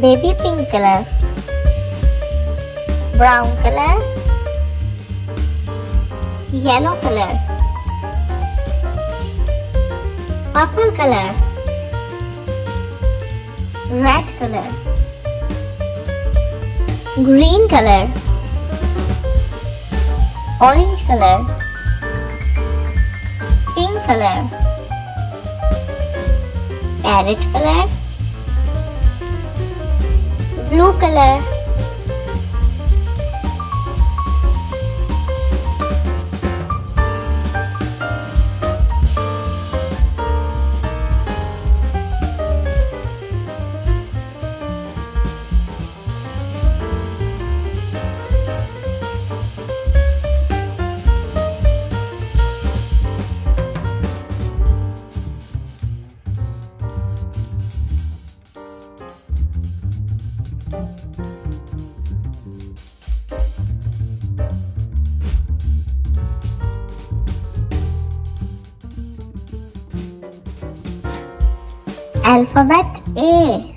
baby pink color, brown color, yellow color, purple color, red color, green color, orange color, pink color, parrot color, blue color, alphabet A.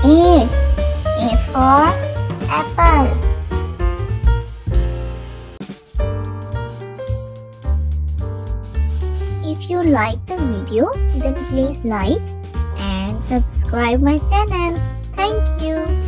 A for apple. If you like the video, then please like and subscribe my channel. Thank you.